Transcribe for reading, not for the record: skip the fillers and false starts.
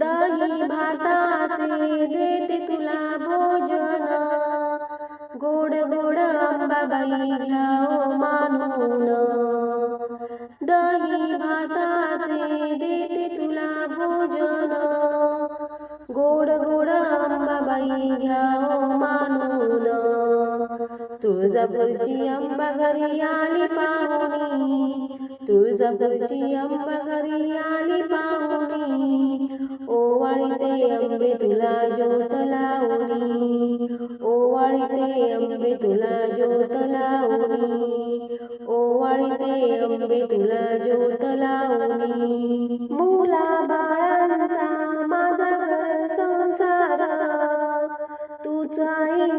दही भाताचे देते तुला भोजन, गोड गोड अंबाबाई घ्याओ मानून. दही भाताचे देते तुला भोजन, गोड गोड अंबाबाई घ्याओ मानून. तुळजापूरची अंबा घरी आली पाहुणी, तुळजापूरची अंबा घरी आली पाहुणी. ओवाळीते अंबे तुला ज्योत लावणी, ओवाळीते अंबे तुला ज्योत लावणी, ओवाळीते अंबे तुला ज्योत लावणी. मुला बाळांचा माझा घर संसार, तूच आई